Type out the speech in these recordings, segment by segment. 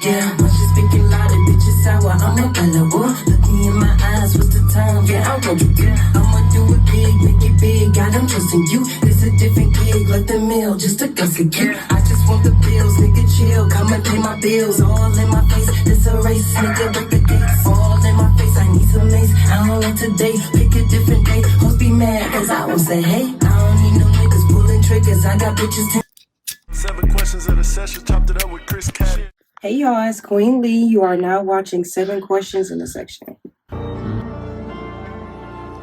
Yeah, when she speaking loud, the bitch is sour. I'm a bella, look me in my eyes, what's the time? Yeah, I told you, yeah. I'ma do it big, make it big. God, I'm trusting you. It's a different gig, like the mail, just a guess again. I just want the bills, nigga, chill. Come and pay my bills, all in my face. It's a race, nigga, break the gates. All in my face, I need some lace. I don't like today, pick a different day. Hoes be mad, cause I won't say, hey. I don't need no niggas pulling triggers. I got bitches. 7 questions of the session, chopped it up with Chris Caddy. Hey y'all, it's QueenLee. You are now watching 7 Questions in the Section.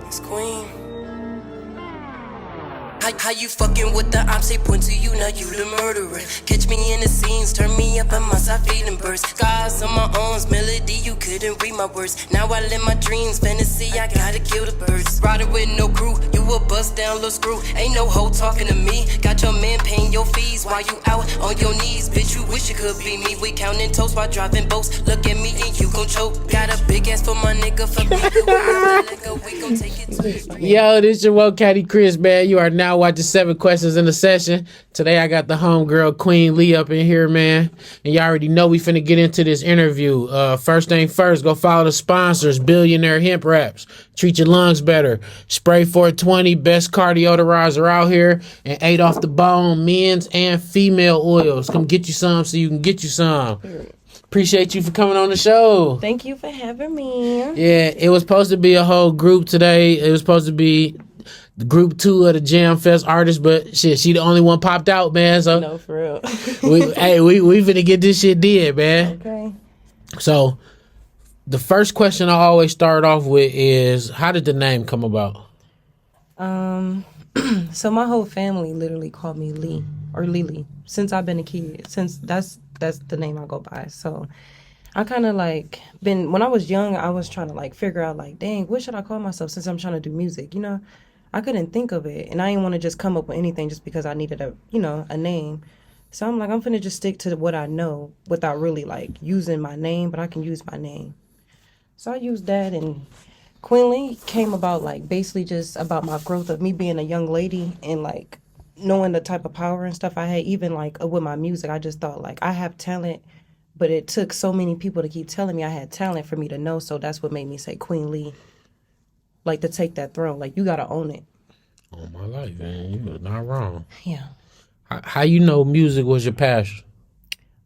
It's Queen. How you fucking with the ops? They point to you, now you the murderer. Catch me in the scenes, turn me up, I'm outside feeling burst. Scars on my arms, melody, you couldn't read my words. Now I live my dreams, fantasy, I gotta kill the birds. Riding with no crew, you a bust down little screw. Ain't no hoe talking to me. Got your man paying your fees while you out on your knees. Bitch, you wish it could be me. We counting toast while driving boats. Look at me and you gon' choke. Got a big ass for my nigga, fuck me. We gon' take it to Yo, this your woke caddy Chris, man. You are now watching 7 Questions in the Session. Today I got the homegirl QueenLee up in here, man. And y'all already know we finna get into this interview. First thing first, go follow the sponsors. Billionaire Hemp Wraps. Treat your lungs better. Spray 420, best cardio deodorizer out here. And 8 off the bone, men's and female oils. Come get you some so you can get you some. Appreciate you for coming on the show. Thank you for having me. Yeah, it was supposed to be a whole group today. It was supposed to be the group 2 of the JamFest artists, but shit, she the only one popped out, man. So No, for real. we finna get this shit did, man. Okay. So the first question I always start off with is, how did the name come about? So my whole family literally called me Lee or Lily since I've been a kid. Since that's the name I go by. So I kind of like when I was young, I was trying to like figure out like, dang, what should I call myself since I'm trying to do music, you know? I couldn't think of it, and I didn't want to just come up with anything just because I needed a name. So I'm like, I'm finna just stick to what I know without really like using my name, but I can use my name. So I used that, and QueenLee came about like basically just about my growth of me being a young lady and like knowing the type of power and stuff I had, even like with my music. I just thought like I have talent, but it took so many people to keep telling me I had talent for me to know. So that's what made me say QueenLee. Like, to take that throne. Like, you got to own it. All my life, man. You was not wrong. Yeah. How you know music was your passion?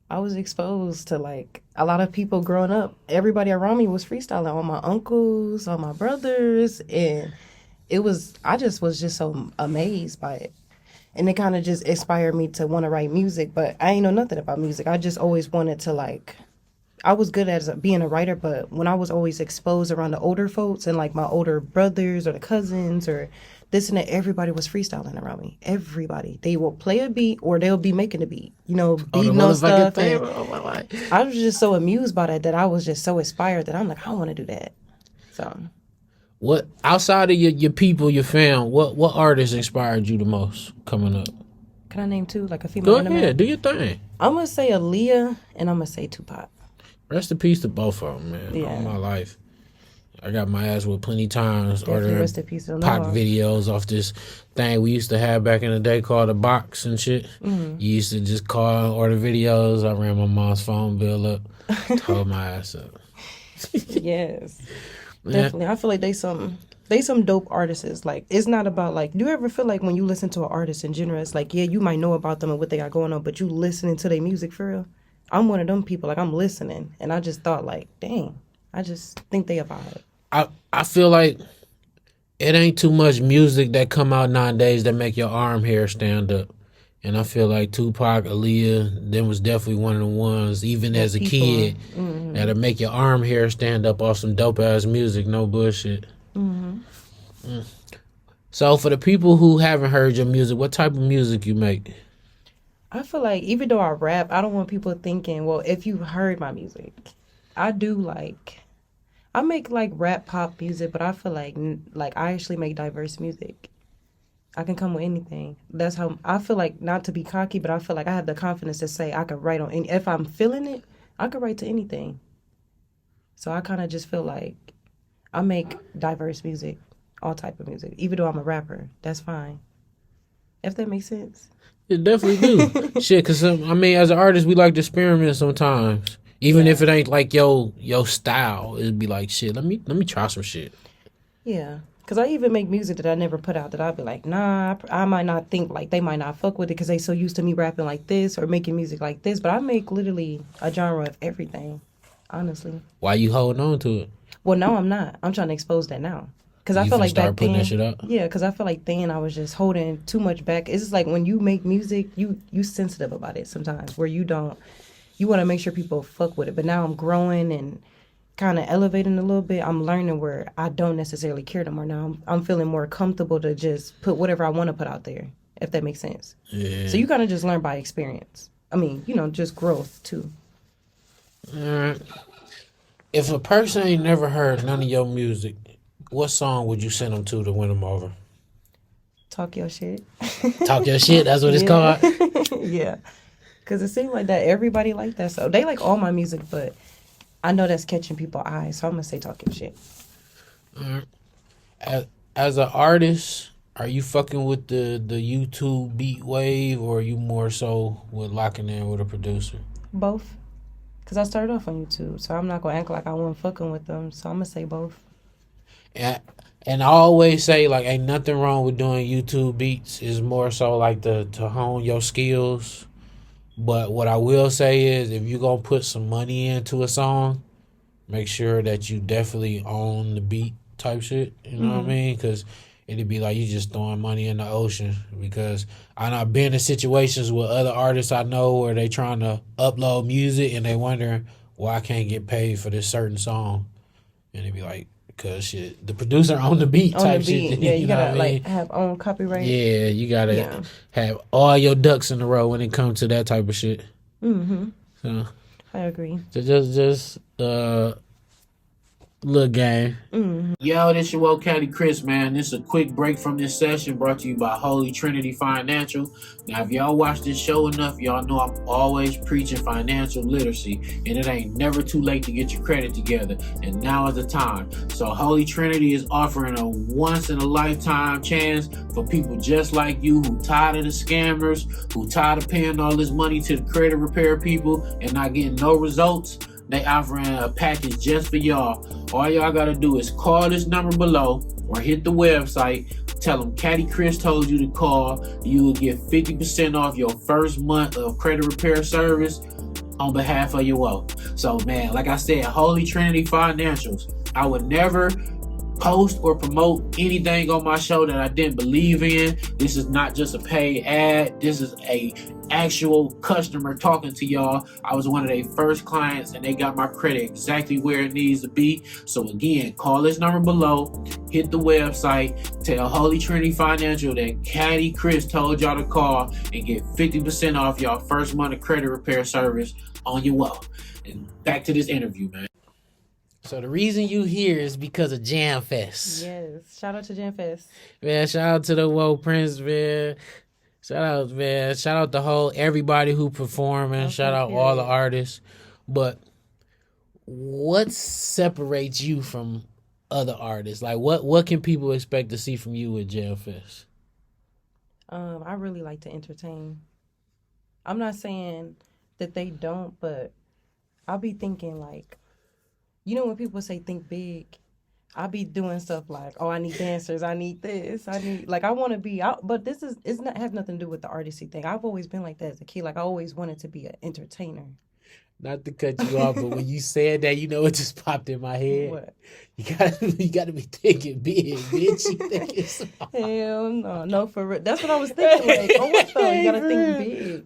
I was exposed to, like, a lot of people growing up. Everybody around me was freestyling. All my uncles, all my brothers. And I just was so amazed by it. And it kind of just inspired me to want to write music. But I ain't know nothing about music. I just always wanted to, like... I was good at being a writer, but when I was always exposed around the older folks and like my older brothers or the cousins or this and that, everybody was freestyling around me. Everybody. They will play a beat or they'll be making a beat, beating on stuff. I was just so amused by that I was just so inspired that I'm like, I want to do that. So, what outside of your people, your fam, what artists inspired you the most coming up? Can I name 2, like a female? Go ahead, do your thing. I'm gonna say Aaliyah and I'm gonna say Tupac. Rest in peace to both of them, man. Yeah. All my life. I got my ass with plenty times ordering rest in peace to Pac Noah. videos off this thing we used to have back in the day called a box and shit. Mm-hmm. You used to just call and order videos. I ran my mom's phone bill up, told my ass up. Yes. Definitely. I feel like they some dope artists. Like, it's not about like, do you ever feel like when you listen to an artist in general, it's like, yeah, you might know about them and what they got going on, but you listening to their music for real? I'm one of them people, like I'm listening, and I just thought like, dang, I just think they a vibe. I feel like it ain't too much music that come out nowadays that make your arm hair stand up. And I feel like Tupac, Aaliyah, them was definitely one of the ones, even as a kid, that'll make your arm hair stand up off some dope ass music, no bullshit. Mm. So for the people who haven't heard your music, what type of music you make? I feel like even though I rap, I don't want people thinking, well, if you heard my music, I make like rap pop music, but I feel like I actually make diverse music. I can come with anything. That's how I feel like, not to be cocky, but I feel like I have the confidence to say I can write on any, if I'm feeling it, I can write to anything. So I kind of just feel like I make diverse music, all type of music. Even though I'm a rapper, that's fine. If that makes sense. It definitely do. Shit, because, as an artist, we like to experiment sometimes. Even if it ain't like your style, it'd be like shit. Let me try some shit. Yeah. Because I even make music that I never put out that I'd be like, nah, I might not think like they might not fuck with it because they so used to me rapping like this or making music like this. But I make literally a genre of everything, honestly. Why you holding on to it? Well, no, I'm not. I'm trying to expose that now. Because I You feel finna like start back putting then, that shit up? yeah, because I feel like then I was just holding too much back. It's just like when you make music, you sensitive about it sometimes where you want to make sure people fuck with it. But now I'm growing and kind of elevating a little bit. I'm learning where I don't necessarily care no more. Now I'm feeling more comfortable to just put whatever I want to put out there, if that makes sense. Yeah. So you kind of just learn by experience. I mean, just growth too. If a person ain't never heard none of your music, what song would you send them to win them over? Talk your shit. Talk your shit. That's what it's Yeah. called. Yeah. Because it seems like that everybody like that. So they like all my music, but I know that's catching people's eyes. So I'm going to say talk your shit. As an artist, are you fucking with the YouTube beat wave, or are you more so with locking in with a producer? Both. Because I started off on YouTube. So I'm not going to act like I wasn't fucking with them. So I'm going to say both. And I always say, like, ain't nothing wrong with doing YouTube beats. It's more so like to hone your skills. But what I will say is, if you're going to put some money into a song, make sure that you definitely own the beat type shit. You know what I mean? Because it'd be like you just throwing money in the ocean. Because I've been in situations with other artists I know where they trying to upload music and they wondering why I can't get paid for this certain song. And it'd be like, because shit, the producer on the beat type shit. Yeah, you gotta know what I mean? like have own copyright. Yeah, you gotta have all your ducks in a row when it comes to that type of shit. Mm-hmm. So I agree. so just little game. Yo, this your old Caddy Chris, man. This is a quick break from this session brought to you by Holy Trinity Financial. Now, if y'all watch this show enough, y'all know I'm always preaching financial literacy, and it ain't never too late to get your credit together, and now is the time. So Holy Trinity is offering a once-in-a-lifetime chance for people just like you who tired of the scammers, who tired of paying all this money to the credit repair people and not getting no results. They offering a package just for y'all. All y'all gotta do is call this number below or hit the website. Tell them Caddy Chris told you to call. You will get 50% off your first month of credit repair service on behalf of your wealth. So, man, like I said, Holy Trinity Financials. I would never post or promote anything on my show that I didn't believe in. This is not just a paid ad. This is a actual customer talking to y'all. I was one of their first clients and they got my credit exactly where it needs to be. So again, call this number below, hit the website, tell Holy Trinity Financial that Caddy Chris told y'all to call and get 50% off y'all first month of credit repair service on your wealth. And back to this interview, man. So the reason you here is because of JamFest. Yes. Shout out to JamFest. Man, shout out to the Woke Prince, man. Shout out, man. Shout out to everybody who performing. Okay, shout out all the artists. But what separates you from other artists? Like, what can people expect to see from you at JamFest? I really like to entertain. I'm not saying that they don't, but I'll be thinking like, when people say think big, I'll be doing stuff like, oh, I need dancers, I need this, I want to be out. But this has nothing to do with the artisty thing. I've always been like that as a kid. Like I always wanted to be an entertainer. Not to cut you off, but when you said that, it just popped in my head. What? You gotta be thinking big, bitch. You thinking small. Hell no, for real. That's what I was thinking. Like, oh, what the? You gotta think big.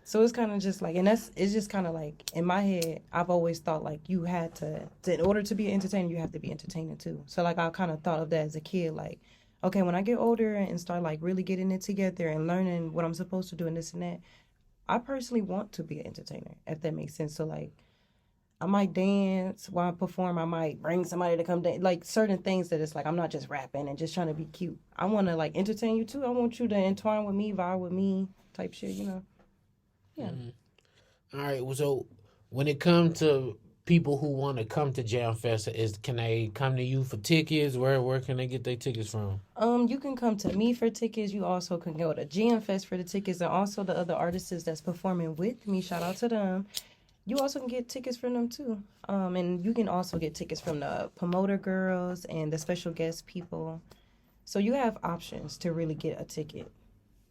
So it's kind of just like, and it's just kind of like, in my head, I've always thought like you had to, in order to be an entertainer, you have to be entertaining too. So like I kind of thought of that as a kid, like, okay, when I get older and start like really getting it together and learning what I'm supposed to do and this and that, I personally want to be an entertainer, if that makes sense. So like, I might dance while I perform. I might bring somebody to come dance. Like certain things that it's like, I'm not just rapping and just trying to be cute. I want to like entertain you too. I want you to entwine with me, vibe with me type shit, Yeah. All right. So when it comes to people who want to come to JamFest, can they come to you for tickets? Where can they get their tickets from? You can come to me for tickets. You also can go to JamFest for the tickets, and also the other artists that's performing with me. Shout out to them. You also can get tickets from them too. And you can also get tickets from the promoter girls and the special guest people. So you have options to really get a ticket.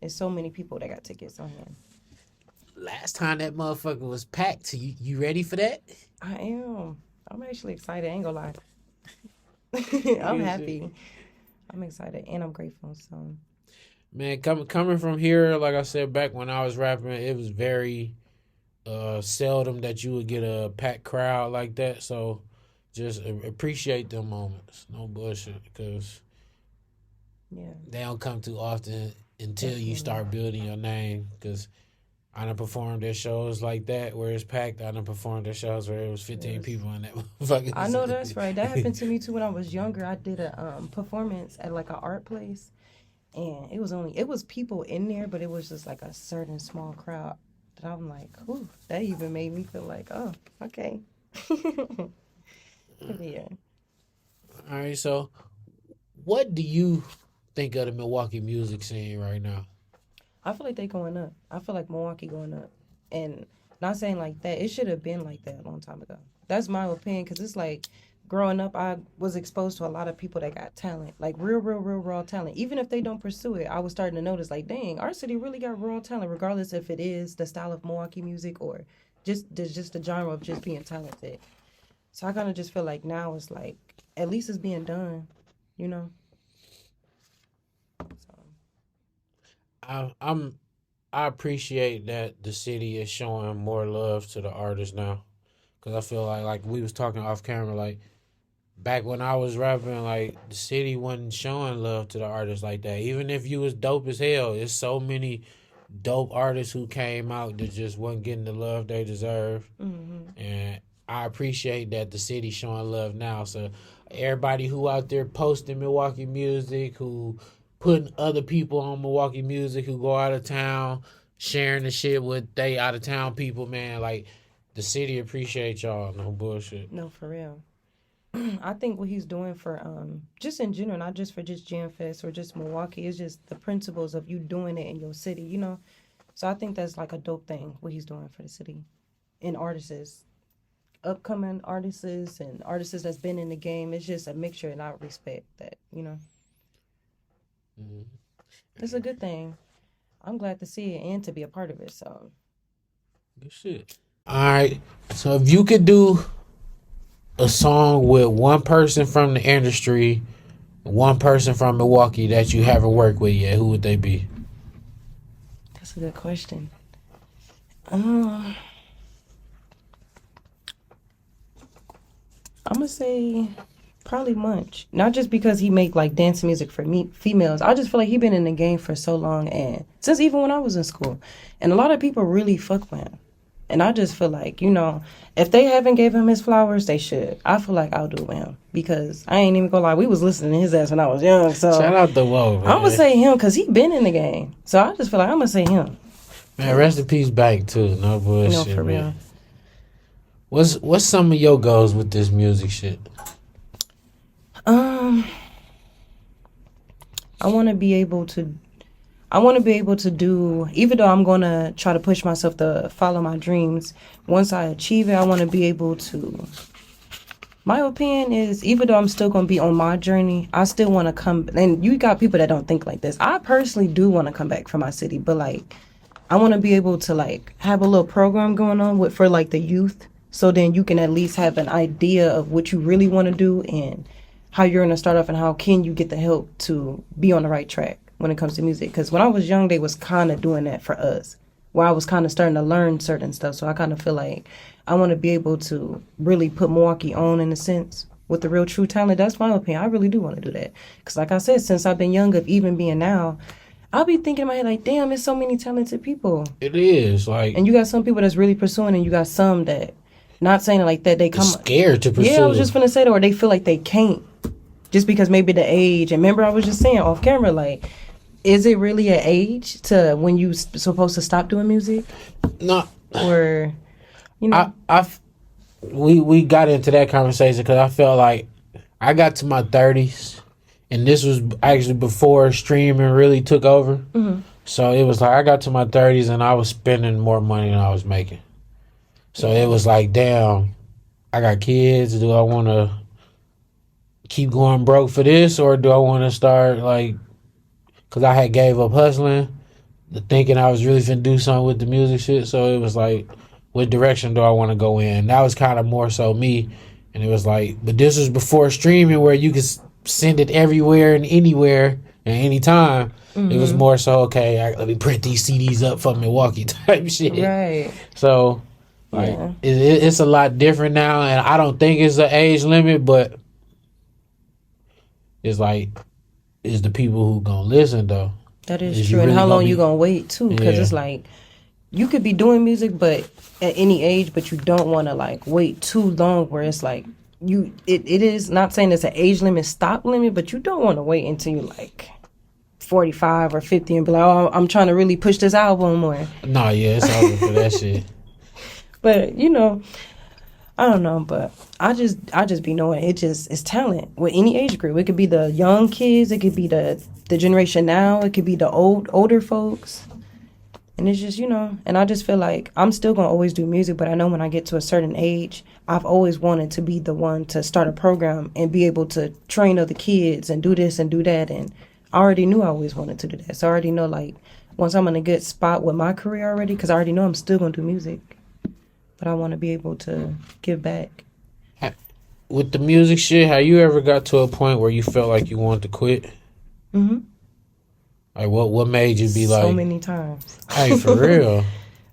There's so many people that got tickets on hand. Last time that motherfucker was packed. You ready for that? I am. I'm actually excited. I ain't gonna lie. I'm happy. I'm excited and I'm grateful. So, man, coming from here, like I said, back when I was rapping, it was very seldom that you would get a packed crowd like that. So, just appreciate them moments. No bullshit, because they don't come too often until you start building your name. Because I done performed at shows like that where it's packed. I done performed at shows where it was 15 people in that motherfucker. I know that's right. That happened to me too when I was younger. I did a performance at like an art place, and it was people in there, but it was just like a certain small crowd. That I'm like, ooh, that even made me feel like, oh, okay. Yeah. All right, so what do you think of the Milwaukee music scene right now? I feel like they going up. I feel like Milwaukee going up. And not saying like that. It should have been like that a long time ago. That's my opinion, because it's like growing up, I was exposed to a lot of people that got talent, like real raw talent. Even if they don't pursue it, I was starting to notice like, dang, our city really got raw talent, regardless if it is the style of Milwaukee music or just the genre of just being talented. So I kind of just feel like now it's like, at least it's being done, you know? I appreciate that the city is showing more love to the artists now, because I feel like we was talking off camera, like back when I was rapping, like the city wasn't showing love to the artists like that. Even if you was dope as hell, there's so many dope artists who came out that just wasn't getting the love they deserve. And I appreciate that the city's showing love now. So everybody who out there posting Milwaukee music, who putting other people on Milwaukee music, who go out of town, sharing the shit with they out of town people, man, like the city appreciate y'all. No bullshit. No, for real. I think what he's doing for just in general, not just for just JamFest or just Milwaukee, it's just the principles of you doing it in your city, you know? So I think that's like a dope thing, what he's doing for the city. And artists, upcoming artists and artists that's been in the game. It's just a mixture, and I respect that, you know? It's a good thing. I'm glad to see it and to be a part of it, so. Good shit. All right. So if you could do a song with one person from the industry, one person from Milwaukee that you haven't worked with yet, who would they be? That's a good question. I'm gonna say probably Munch. Not just because he make like dance music for me females. I just feel like he been in the game for so long, and since even when I was in school. And a lot of people really fuck with him. And I just feel like, you know, if they haven't gave him his flowers, they should. I feel like I'll do it with him, because I ain't even gonna lie, we was listening to his ass when I was young. So shout out to Whoa, man. I'm gonna say him because he been in the game. So I just feel like I'm gonna say him. Man, rest in peace, Bank too. No bullshit, No, for man. real. What's some of your goals with this music shit? I want to be able to do, even though I'm going to try to push myself to follow my dreams, once I achieve it, I want to be able to, my opinion is, even though I'm still going to be on my journey, I still want to come, and you got people that don't think like this. I personally do want to come back from my city, but like, I want to be able to like have a little program going on for like the youth, so then you can at least have an idea of what you really want to do and how you're going to start off and how can you get the help to be on the right track when it comes to music. Because when I was young, they was kind of doing that for us, where I was kind of starting to learn certain stuff. So I kind of feel like I want to be able to really put Milwaukee on, in a sense, with the real true talent. That's my opinion. I really do want to do that. Because like I said, since I've been young, of even being now, I'll be thinking in my head like, damn, there's so many talented people. It is like, and you got some people that's really pursuing, and you got some that, not saying it like that, they come scared to pursue. Yeah, I was just gonna say that, or they feel like they can't, just because maybe the age. And remember, I was just saying off camera, like, is it really an age to when you supposed to stop doing music? No, or you know, we got into that conversation because I felt like I got to my 30s, and this was actually before streaming really took over. So it was like I got to my 30s and I was spending more money than I was making. So it was like, damn, I got kids. Do I want to keep going broke for this, or do I want to start like? Because I had gave up hustling, thinking I was really finna do something with the music shit. So it was like, what direction do I want to go in? That was kind of more so me. And it was like, but this was before streaming where you could send it everywhere and anywhere and anytime. It was more so, okay, let me print these CDs up for Milwaukee type shit. Right. So, like, it's a lot different now. And I don't think it's an age limit, but it's like, it's the people who gonna listen, though. That is true. And how long you gonna wait, too? Because it's like, you could be doing music, but at any age, but you don't want to like wait too long where it's like it is not saying it's an age limit, stop limit, but you don't want to wait until you like 45 or 50 and be like, oh, I'm trying to really push this album or no, yeah, it's over for that shit. But I don't know, but I just be knowing it's talent with any age group. It could be the young kids, it could be the generation now, it could be the older folks. And it's just, and I just feel like I'm still going to always do music, but I know when I get to a certain age, I've always wanted to be the one to start a program and be able to train other kids and do this and do that. And I already knew I always wanted to do that. So I already know, like, once I'm in a good spot with my career already, because I already know I'm still going to do music, but I want to be able to give back. With the music shit, have you ever got to a point where you felt like you wanted to quit? Mm-hmm. Like, what made you be like... So many times. Hey, for real?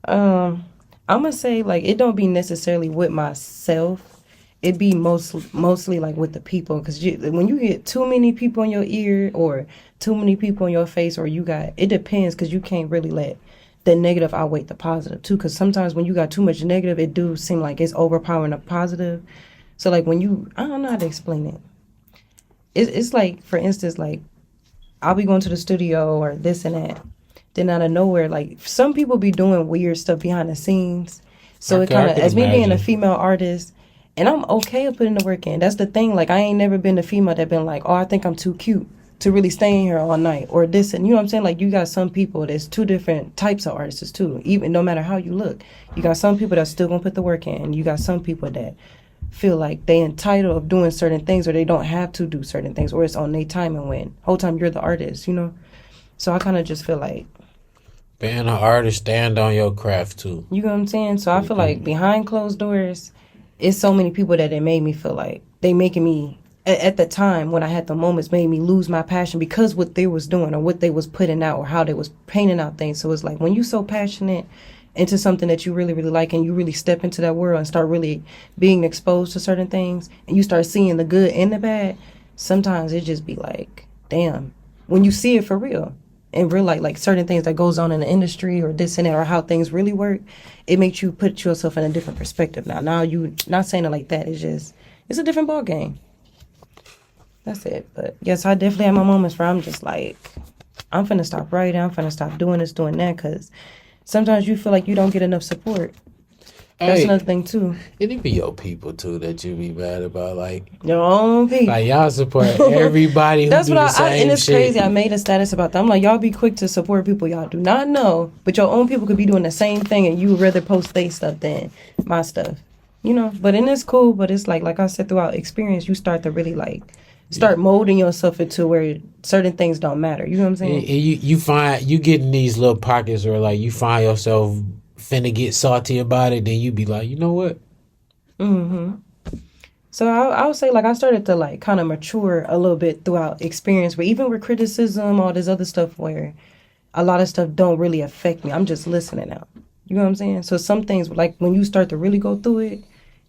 I'm going to say, like, it don't be necessarily with myself. It be mostly, like, with the people. Because when you get too many people in your ear or too many people in your face or you got... It depends because you can't really let the negative outweigh the positive, too. Because sometimes when you got too much negative, it do seem like it's overpowering the positive. So, like, when you... I don't know how to explain it. It's like, for instance, like, I'll be going to the studio or this and that. Then out of nowhere, like, some people be doing weird stuff behind the scenes. So it kind of, as me being a female artist, and I'm okay with putting the work in. That's the thing. Like, I ain't never been a female that been like, oh, I think I'm too cute to really stay in here all night or this. And you know what I'm saying? Like, you got some people, there's two different types of artists too, even no matter how you look. You got some people that's still going to put the work in. And you got some people that feel like they entitled of doing certain things or they don't have to do certain things or it's on their time and when. Whole time you're the artist, So I kind of just feel like being an artist, stand on your craft too. You know what I'm saying? So I feel like behind closed doors, it's so many people that it made me feel like they making me, at the time when I had the moments, made me lose my passion because what they was doing or what they was putting out or how they was painting out things. So it's like when you so passionate into something that you really, really like and you really step into that world and start really being exposed to certain things and you start seeing the good and the bad, sometimes it just be like, damn, when you see it for real and real like certain things that goes on in the industry or this and that or how things really work, it makes you put yourself in a different perspective. Now you not saying it like that, it's a different ball game. That's it. But yes, I definitely have my moments where I'm just like, I'm finna stop writing, I'm finna stop doing this, doing that, because sometimes you feel like you don't get enough support. That's another thing too. It be your people too that you be mad about, like your own people. Like y'all support everybody. That's who what do the same and it's shit. crazy. I made a status about that. I'm like, y'all be quick to support people y'all do not know, but your own people could be doing the same thing, and you would rather post their stuff than my stuff. But and it's cool. But it's like I said, throughout experience, you start to really start molding yourself into where certain things don't matter. You know what I'm saying? And you find you get in these little pockets where like you find yourself finna get salty about it, then you be like, you know what? Mm-hmm. So I would say I started to kind of mature a little bit throughout experience, but even with criticism, all this other stuff where a lot of stuff don't really affect me. I'm just listening out. You know what I'm saying? So some things, like when you start to really go through it,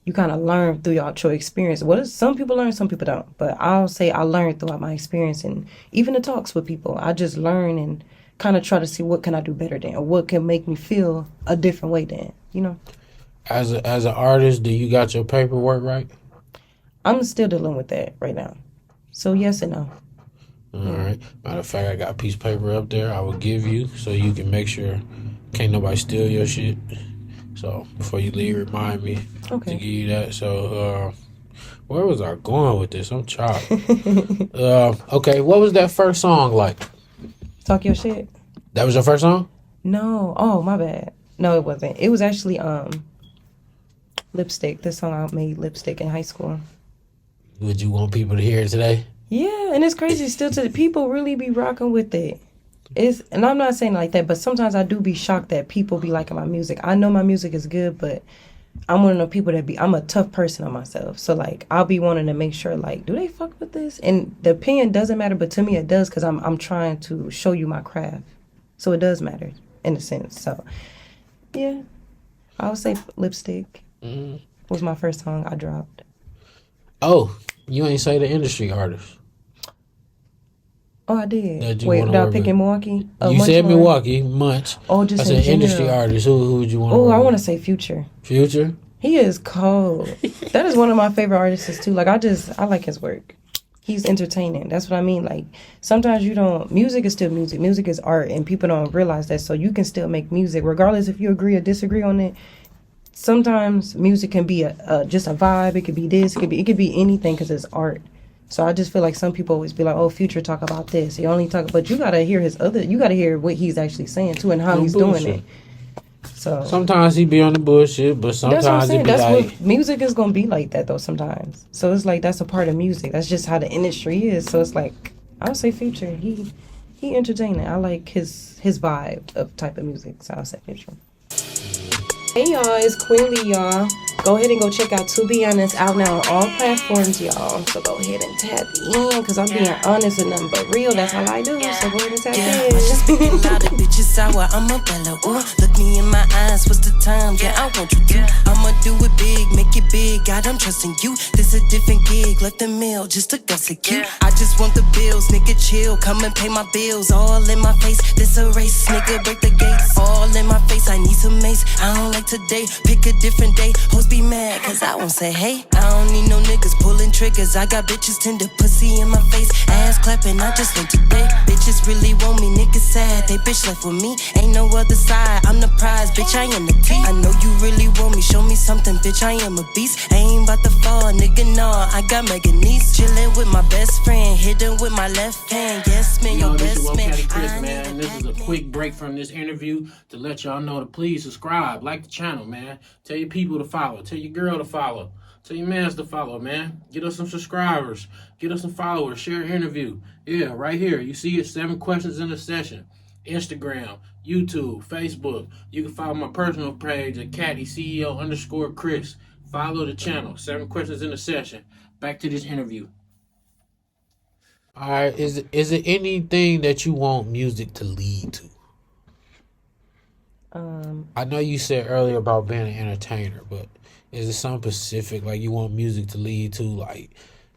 you kind of learn throughout your experience. Some people learn, some people don't. But I'll say I learned throughout my experience and even the talks with people. I just learn and kind of try to see what can I do better than, or what can make me feel a different way than, As an artist, do you got your paperwork right? I'm still dealing with that right now. So yes and no. All right. Matter of fact, I got a piece of paper up there I will give you so you can make sure can't nobody steal your shit. So before you leave, remind me to give you that. So where was I going with this? I'm chopped. Okay, what was that first song like? Talk Your Shit. That was your first song? No. Oh, my bad. No, it wasn't. It was actually Lipstick. This song I made, Lipstick, in high school. Would you want people to hear it today? Yeah, and it's crazy still to the people really be rocking with it. And I'm not saying like that, but sometimes I do be shocked that people be liking my music. I know my music is good, but I'm one of the people I'm a tough person on myself. So like I'll be wanting to make sure like, do they fuck with this? And the opinion doesn't matter, but to me it does, because I'm trying to show you my craft. So it does matter in a sense. So yeah, I would say Lipstick was my first song I dropped. Oh, you ain't say the industry artist. Oh, I did. Wait, did I pick in Milwaukee? You said Milwaukee, Munch. Oh, just I said industry artist. Who would you want to Oh, work I with? want to say Future. Future? He is cold. That is one of my favorite artists too. Like I like his work. He's entertaining. That's what I mean. Like sometimes music is still music. Music is art, and people don't realize that. So you can still make music regardless if you agree or disagree on it. Sometimes music can be just a vibe. It could be this. It could be anything because it's art. So I just feel like some people always be like, "Oh, Future talk about this." He only talk, but you gotta hear you gotta hear what he's actually saying too and how he's doing it. So sometimes he be on the bullshit, but sometimes it be what music is gonna be like that though. Sometimes, so it's like that's a part of music. That's just how the industry is. So it's like I would say Future. He entertaining. I like his vibe of type of music. So I'll say Future. Hey y'all, it's QueenLee, y'all. Go ahead and go check out To Be Honest, out now on all platforms, y'all. So go ahead and tap in, because I'm being honest and nothing but real. That's all I do. So go ahead and tap in. Just speaking loud, the bitch is sour. I'm a bella. Ooh, look me in my eyes. What's the time? Yeah, I want you to. I'ma do it big, make it big. God, I'm trusting you. This a different gig. Left the mail just to go secure. I just want the bills, nigga. Chill. Come and pay my bills. All in my face. This a race, nigga. Break the gates. All in my face. I need some mace. I don't like today. Pick a different day. Hoes be mad, cause I won't say hey. I don't need no niggas pulling triggers. I got bitches tender pussy in my face. Ass clapping, I just learned today. Bitches really want me, niggas sad. They bitch left with me. Ain't no other side. I'm the prize, bitch. I am the T. I know you really want me. Show me something, bitch. I am a beast. I ain't about to fall, nigga. Nah, I got mega niece. Chillin' with my best friend. Hidden with my left hand. Yes, man, your This is best man. Chris, man. This is a quick break from this interview to let y'all know to please subscribe, like the channel, man. Tell your people to follow. Tell your girl to follow. Tell your mans to follow, man. Get us some subscribers. Get us some followers. Share an interview. Yeah, right here. You see it, 7 questions in a session. Instagram, YouTube, Facebook. You can follow my personal page at CattyCEO_Chris. Follow the channel. 7 questions in a session. Back to this interview. All right, is it anything that you want music to lead to? I know you said earlier about being an entertainer, but is it something specific like you want music to lead to, like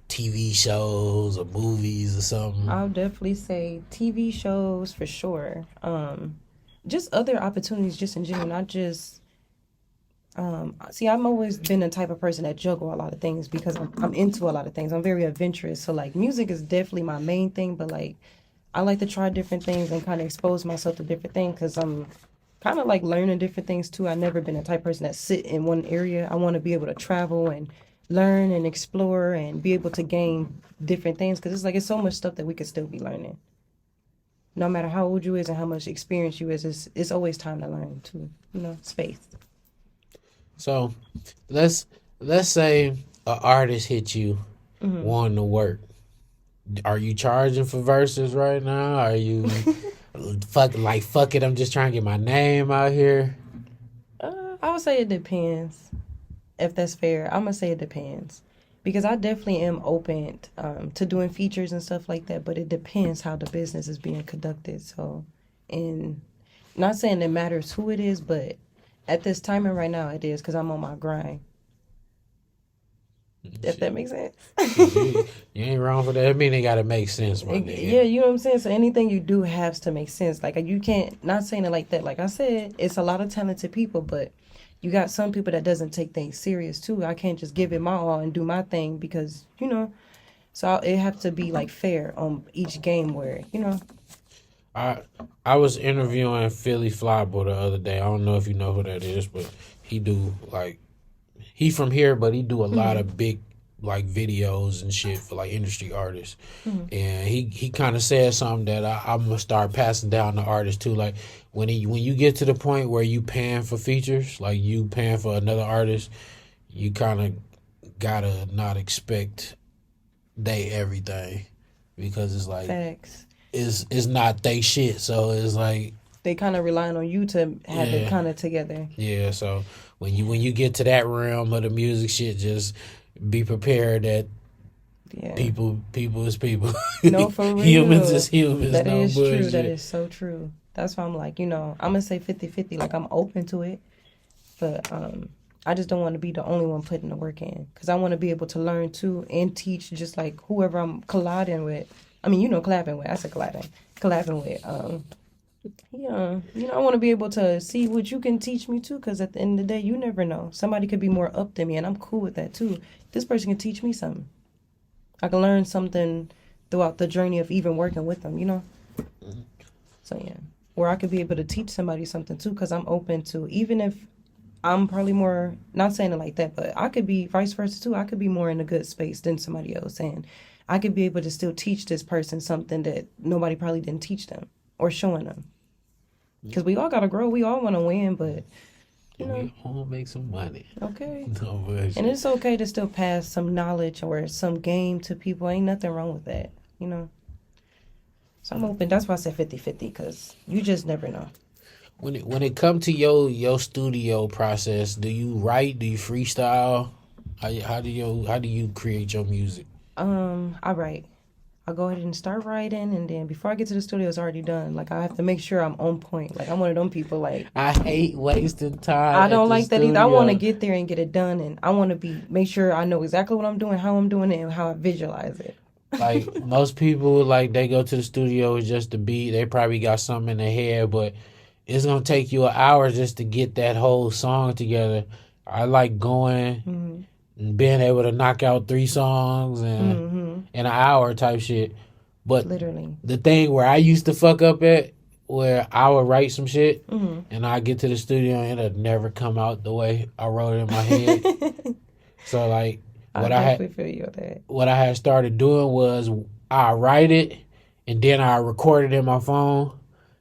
TV shows or movies or something? I'll definitely say TV shows for sure. Just other opportunities, just in general, not just. See, I've always been the type of person that juggle a lot of things because I'm into a lot of things. I'm very adventurous. So, like, music is definitely my main thing. But, like, I like to try different things and kind of expose myself to different things because I'm kind of, like, learning different things, too. I've never been the type of person that sit in one area. I want to be able to travel and learn and explore and be able to gain different things because it's, like, it's so much stuff that we could still be learning. No matter how old you is and how much experience you is, it's always time to learn, too. You know, space. So, let's say an artist hit you wanting to work. Are you charging for verses right now? Are you fuck it? I'm just trying to get my name out here. I would say it depends. If that's fair, I'm gonna say it depends because I definitely am open to doing features and stuff like that. But it depends how the business is being conducted. So, and not saying it matters who it is, but at this time and right now, it is because I'm on my grind. If that makes sense. You ain't wrong for that. I mean, it got to make sense, my nigga. Yeah, you know what I'm saying? So anything you do has to make sense. Like, you can't, not saying it like that. Like I said, it's a lot of talented people, but you got some people that doesn't take things serious, too. I can't just give it my all and do my thing because, you know. So it have to be, like, fair on each game where, you know. I was interviewing Philly Flyboy the other day. I don't know if you know who that is, but he from here, but he do a lot of big like videos and shit for like industry artists. And he kind of said something that I'm gonna start passing down to artists too. Like when you get to the point where you paying for features, like you paying for another artist, you kind of gotta not expect they everything, because it's like Facts. it's not they shit. So it's like They kind of relying on you to have it kind of together. yeah. So when you get to that realm of the music shit, just be prepared that people is people. No, for real. Humans is humans. That no is bullshit. true. That is so true. That's why I'm like, I'm going to say 50-50. Like, I'm open to it. But I just don't want to be the only one putting the work in. Because I want to be able to learn, too, and teach just like whoever I'm colliding with. I mean, collabing with. I said colliding. Collabing with. I want to be able to see what you can teach me, too. Because at the end of the day, you never know. Somebody could be more up than me, and I'm cool with that, too. This person can teach me something. I can learn something throughout the journey of even working with them, So, yeah. Or I could be able to teach somebody something, too, because I'm open to, even if I'm probably more, not saying it like that, but I could be vice versa, too. I could be more in a good space than somebody else. And I could be able to still teach this person something that nobody probably didn't teach them or showing them. Because we all got to grow. We all want to win, but, we all make some money. Okay. No bullshit. And it's okay to still pass some knowledge or some game to people. Ain't nothing wrong with that, So I'm open. That's why I said 50-50, because you just never know. When it come to your studio process, do you write? Do you freestyle? How do you create your music? I write. I go ahead and start writing, and then before I get to the studio, it's already done. Like, I have to make sure I'm on point. Like, I'm one of them people, like... I hate wasting time. I don't like that either. I want to get there and get it done, and I want to make sure I know exactly what I'm doing, how I'm doing it, and how I visualize it. Like, most people, like, they go to the studio with just the beat. They probably got something in their head, but it's going to take you an hour just to get that whole song together. I like going and being able to knock out 3 songs and in an hour type shit. But literally, the thing where I used to fuck up at, where I would write some shit and I get to the studio and it'd never come out the way I wrote it in my head. So, like, what I had started doing was I write it and then I record it in my phone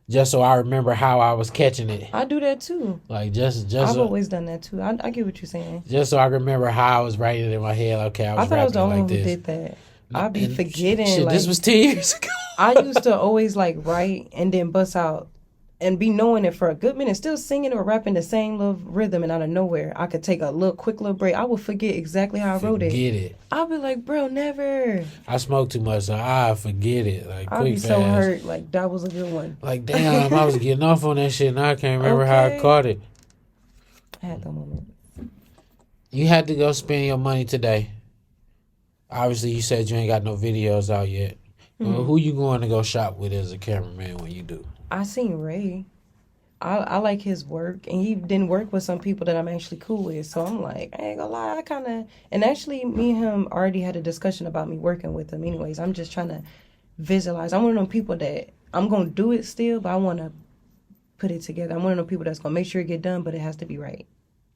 just so I remember how I was catching it. I do that too. Like, I've always done that too. I get what you're saying. Just so I remember how I was writing it in my head. Okay, I thought I was the only like one who this. did that. I'd be forgetting. Shit, this was 10 years ago. I used to always like write and then bust out and be knowing it for a good minute, still singing or rapping the same little rhythm, and out of nowhere I could take a quick little break. I would forget exactly how I wrote it. Forget it. I'll be like, bro, never. I smoke too much, so I forget it. Like, I'll be so hurt. Like, that was a good one. Like, damn, I was getting off on that shit and I can't remember how I caught it. I had that moment. You had to go spend your money today. Obviously, you said you ain't got no videos out yet. Well, who you going to go shop with as a cameraman when you do? I seen Ray. I like his work, and he didn't work with some people that I'm actually cool with. So I'm like, I ain't gonna lie, I kind of... And actually, me and him already had a discussion about me working with him anyways. I'm just trying to visualize. I'm one of them people that I'm gonna do it still, but I want to put it together. I'm one of them people that's gonna make sure it get done, but it has to be right.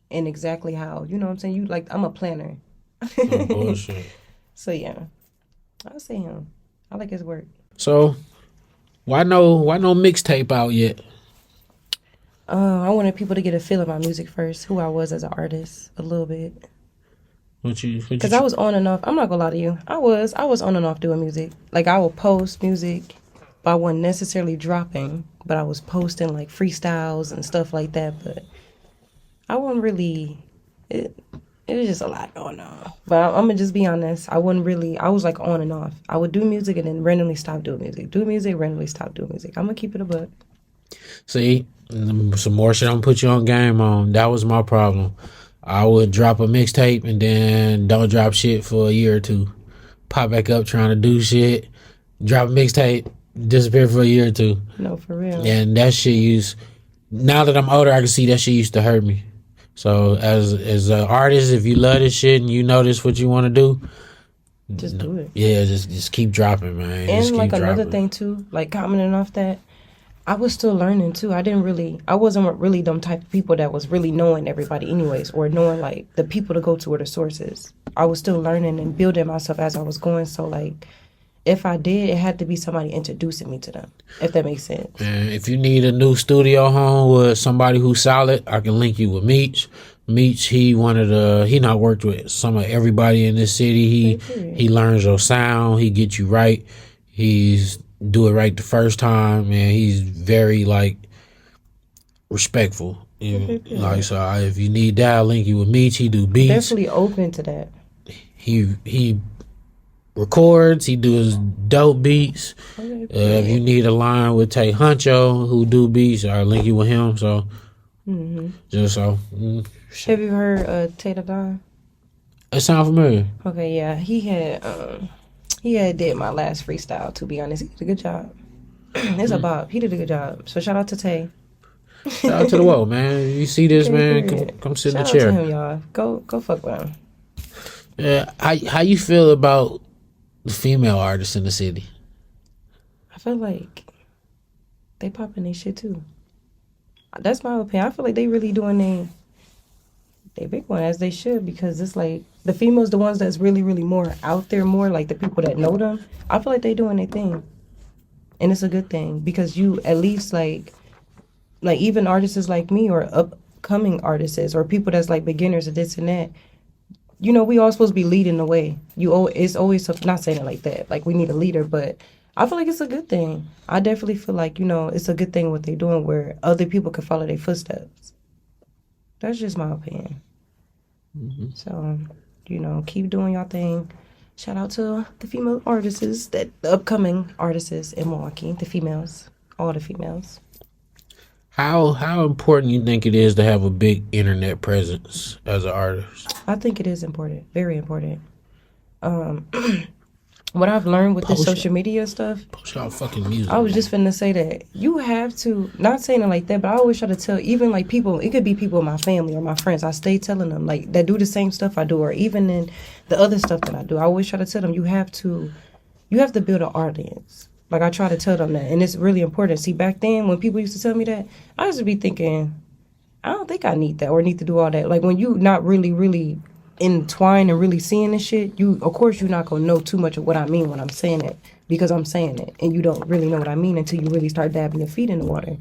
And exactly how, you know what I'm saying? I'm a planner. Oh, bullshit. So yeah, I'll say him. I like his work. So, why no mixtape out yet? I wanted people to get a feel of my music first, who I was as an artist, a little bit. Because I was on and off. I'm not gonna lie to you. I was on and off doing music. Like, I would post music, but I wasn't necessarily dropping. But I was posting like freestyles and stuff like that. But I wasn't really. It was just a lot going on. But I'm going to just be honest. I was like on and off. I would do music and then randomly stop doing music. Do music, randomly stop doing music. I'm going to keep it a buck. See, some more shit I'm going to put you on game on. That was my problem. I would drop a mixtape and then don't drop shit for a year or two. Pop back up trying to do shit. Drop a mixtape, disappear for a year or two. No, for real. And that shit now that I'm older, I can see that shit used to hurt me. So as an artist, if you love this shit and you know this what you want to do, just do it. Yeah, just keep dropping, man. And like another thing too, like commenting off that, I was still learning too. I wasn't really them type of people that was really knowing everybody anyways, or knowing like the people to go to or the sources. I was still learning and building myself as I was going. So like, if I did, it had to be somebody introducing me to them, if that makes sense. And if you need a new studio home with somebody who's solid, I can link you with Meech. Meech, he not worked with some of everybody in this city. He learns your sound. He gets you right. He's do it right the first time, and he's very like respectful. Like, so if you need that, I'll link you with Meech. He do beats. Definitely open to that. He records. He does dope beats. If you need a line with Tay Huncho, who do beats, I'll link you with him. So just so. Have you heard Tater Don? It sound familiar. Okay, yeah, he had did my last freestyle. To be honest, he did a good job. It's a bop. He did a good job. So shout out to Tay. Shout out to the world, man. You see this, man? Come sit in the chair. Shout out to him, y'all. Go fuck with him. Yeah, how you feel about the female artists in the city? I feel like they popping their shit too. That's my opinion. I feel like they really doing they big one as they should, because it's like the females, the ones that's really, really more out there, more like the people that know them. I feel like they doing their thing, and it's a good thing, because you at least like even artists like me or upcoming artists or people that's like beginners or this and that. You know, we all supposed to be leading the way. It's always, not saying it like that, like we need a leader, but I feel like it's a good thing. I definitely feel like, it's a good thing what they're doing, where other people can follow their footsteps. That's just my opinion. So, keep doing your thing. Shout out to the female artists, the upcoming artists in Milwaukee, the females, all the females. How important you think it is to have a big internet presence as an artist? I think it is important, very important. What I've learned with this social media stuff. Post y'all fucking music. I was just finna say that you have to, not saying it like that, but I always try to tell, even like people, it could be people in my family or my friends. I stay telling them like that do the same stuff I do, or even in the other stuff that I do. I always try to tell them you have to build an audience. Like I try to tell them that, and it's really important. See, back then when people used to tell me that, I used to be thinking, I don't think I need that or need to do all that. Like when you not really, really entwined and really seeing this shit, of course you're not gonna know too much of what I mean when I'm saying it, because I'm saying it, and you don't really know what I mean until you really start dabbing your feet in the water.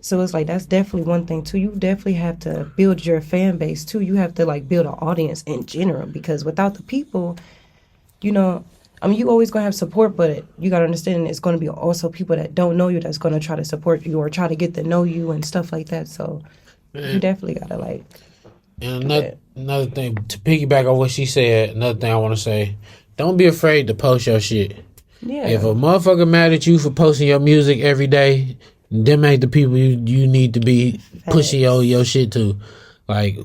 So it's like that's definitely one thing too. You definitely have to build your fan base too. You have to like build an audience in general, because without the people, you always gonna have support, but you gotta understand it's gonna be also people that don't know you that's gonna try to support you or try to get to know you and stuff like that. So you definitely gotta like. And another thing, to piggyback on what she said, another thing I want to say, don't be afraid to post your shit. Yeah. If a motherfucker mad at you for posting your music every day, them ain't the people you need to be pushing your shit to. Like,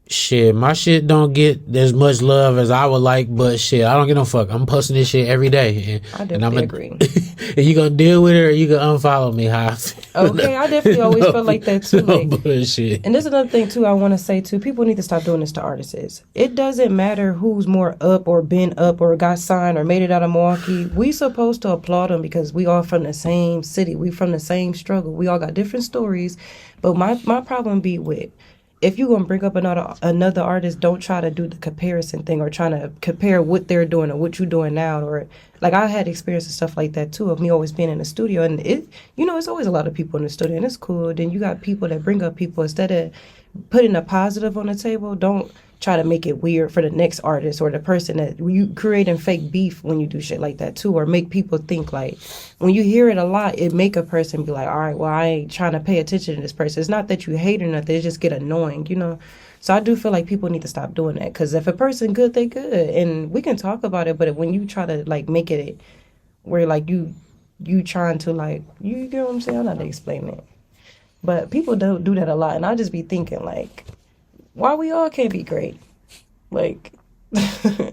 shit, my shit don't get as much love as I would like, but shit, I don't give no fuck. I'm posting this shit every day. I definitely agree. And you gonna deal with it or you gonna unfollow me, Okay, I definitely always felt like that too. Like, bullshit. And there's another thing too I want to say too. People need to stop doing this to artists. It doesn't matter who's more up or been up or got signed or made it out of Milwaukee. We supposed to applaud them because we all from the same city. We from the same struggle. We all got different stories. But my problem be with, if you're going to bring up another artist, don't try to do the comparison thing or trying to compare what they're doing or what you're doing now. Or like I had experience and stuff like that too, of me always being in the studio. And it's always a lot of people in the studio, and it's cool. Then you got people that bring up people. Instead of putting a positive on the table, don't try to make it weird for the next artist or the person that you creating fake beef when you do shit like that too, or make people think like, when you hear it a lot, it make a person be like, all right, well, I ain't trying to pay attention to this person. It's not that you hate or nothing, it just get annoying, So I do feel like people need to stop doing that, because if a person good, they good, and we can talk about it. But when you try to like make it where like you trying to like, you get what I'm saying? I'm not explaining it, but people don't do that a lot, and I just be thinking like, why we all can't be great? Like, I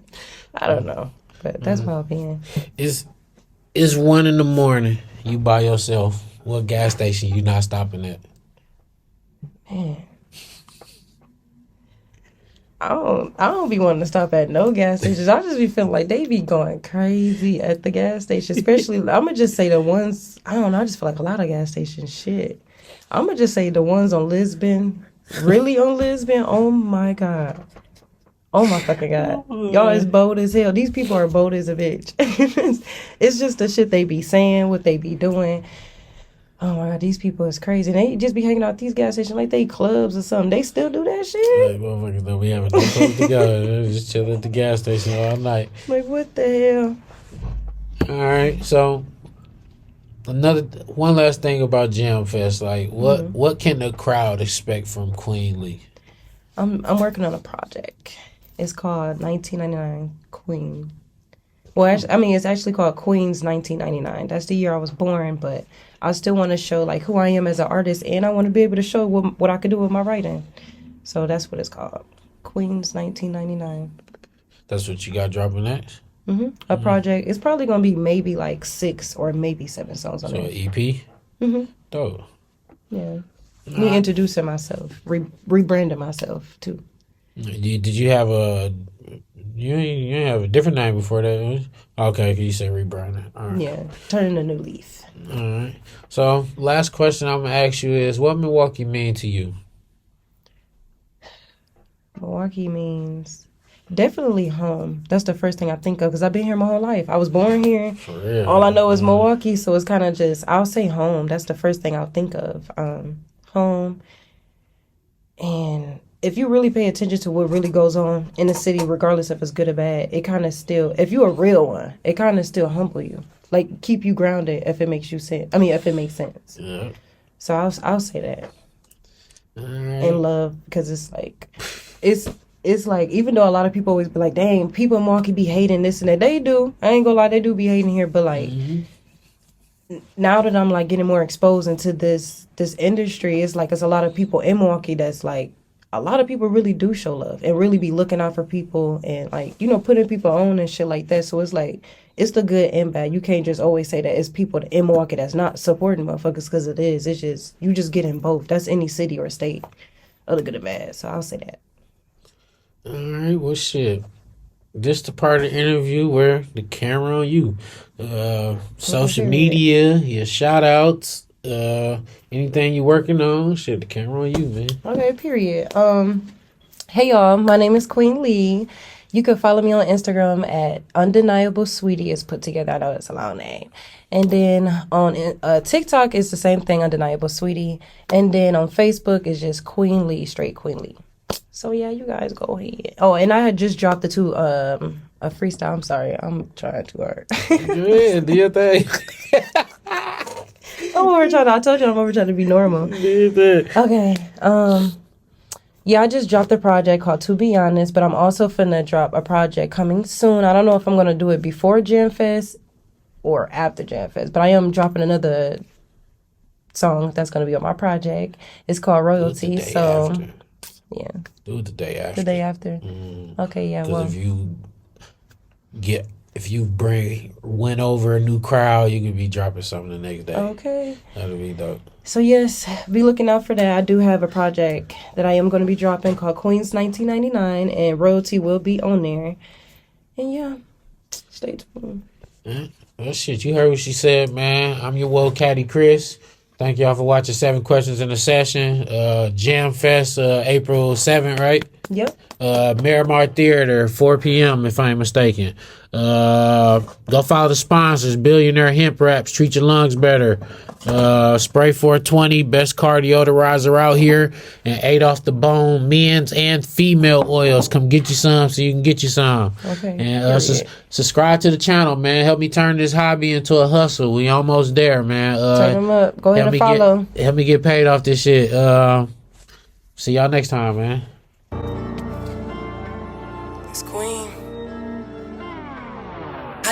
don't know, but that's my opinion. It's 1 a.m. You by yourself. What gas station you not stopping at? Man, I don't be wanting to stop at no gas stations. I just be feeling like they be going crazy at the gas station. Especially, I'm gonna just say the ones. I don't know. I just feel like a lot of gas stations. Shit, I'm gonna just say the ones on Lisbon. Really on Lisbon? Oh my God. Oh my fucking God. Y'all is bold as hell. These people are bold as a bitch. It's just the shit they be saying, what they be doing. Oh my God, these people is crazy. They just be hanging out at these gas stations like they clubs or something. They still do that shit. Like motherfuckers don't be having no place to go. They just chill at the gas station all night. Like, what the hell? All right, so one last thing about JamFest, like what can the crowd expect from QueenLee? I'm working on a project. It's called 1999 Queen. Well, actually, it's actually called Queen's 1999. That's the year I was born, but I still want to show like who I am as an artist, and I want to be able to show what I could do with my writing. So that's what it's called, Queen's 1999. That's what you got dropping next? A project. It's probably gonna be maybe like 6 or maybe 7 songs on So it. an EP? Dope. Yeah. Me introducing myself, rebranding myself too. Did you have you ain't have a different name before that? Okay, you say rebranding. All right. Yeah, turning a new leaf. All right. So last question I'm gonna ask you is, what Milwaukee mean to you? Milwaukee means definitely home. That's the first thing I think of because I've been here my whole life. I was born here. For real. All I know is Milwaukee, so it's kind of just, I'll say home. That's the first thing I'll think of. Home. And if you really pay attention to what really goes on in the city, regardless if it's good or bad, it kind of still, if you're a real one, it kind of still humble you. Like, keep you grounded if it makes you sense. I mean, if it makes sense. Yeah. So I'll say that. All right. And love, because it's like, it's like, even though a lot of people always be like, dang, people in Milwaukee be hating this and that. They do. I ain't gonna lie, they do be hating here. But like, now that I'm like getting more exposed into this industry, it's like, it's a lot of people in Milwaukee that's like, a lot of people really do show love and really be looking out for people and like, you know, putting people on and shit like that. So it's like, it's the good and bad. You can't just always say that it's people in Milwaukee that's not supporting motherfuckers, because it is. It's just, you just get in both. That's any city or state of the good and bad. So I'll say that. All right, well, shit. This the part of the interview where the camera on you. Social media, your shout outs, anything you working on, shit, the camera on you, man. Okay, period. Hey y'all, my name is QueenLee. You can follow me on Instagram at Undeniable Sweetie is put together. I know it's a long name. And then on TikTok, it's the same thing, Undeniable Sweetie. And then on Facebook, it's just QueenLee, straight QueenLee. So yeah, you guys go ahead. Oh, and I had just dropped the two a freestyle. I'm sorry, I'm trying too hard. Yeah, do your thing. I told you I'm over trying to be normal. Do your thing. Okay. Yeah, I just dropped a project called To Be Honest, but I'm also finna drop a project coming soon. I don't know if I'm gonna do it before JamFest or after JamFest, but I am dropping another song that's gonna be on my project. It's called Royalty. So after. Yeah. Do it the day after. The day after. Okay, yeah. Well, if you win over a new crowd, you could be dropping something the next day. Okay. That'll be dope. So yes, be looking out for that. I do have a project that I am going to be dropping called Queen's 1999, and Royalty will be on there. And yeah, stay tuned. Well, shit, you heard what she said, man. I'm your woke caddy, Chris. Thank y'all for watching 7 Questions in a Session. JamFest, April 7th, right? Yep. Miramar Theater, 4 p.m. if I ain't mistaken. Go follow the sponsors. Billionaire Hemp Wraps, treat your lungs better. Spray 420, best car deodorizer out here. And 8 Off the Bone, men's and female oils. Come get you some so you can get you some. Okay. And subscribe to the channel, man. Help me turn this hobby into a hustle. We almost there, man. Turn them up. Go ahead and follow. Help me get paid off this shit. See y'all next time, man. It's Queen.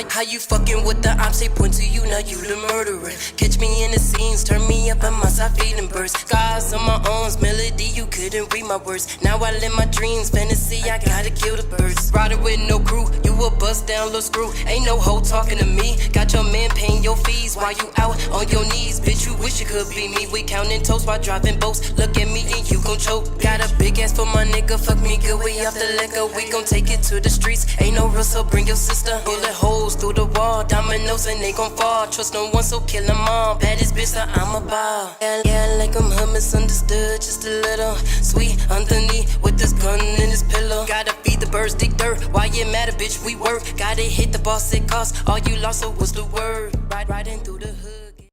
How you fucking with the ops? They point to you, now you the murderer. Catch me in the scenes, turn me up and my side feeling burst. Scars on my arms, melody, you couldn't read my words. Now I live my dreams, fantasy, I gotta kill the birds. Riding with no crew, you a bust down little screw. Ain't no hoe talking to me. Got your man paying your fees while you out on your knees. Bitch, you wish it could be me. We counting toast while driving boats. Look at me and you gon' choke. Got a big ass for my nigga, fuck me good, we off the liquor. We gon' take it to the streets. Ain't no real, so bring your sister. Bullet holes through the wall, dominoes and they gon' fall. Trust no one, so kill them all. Baddest bitch that I'm a ball. Yeah, like I'm her misunderstood, just a little sweet underneath with this gun in this pillow. Gotta feed the birds, dig dirt. Why you mad, bitch? We work. Gotta hit the boss, it costs. All you lost, so what's the word? Riding through the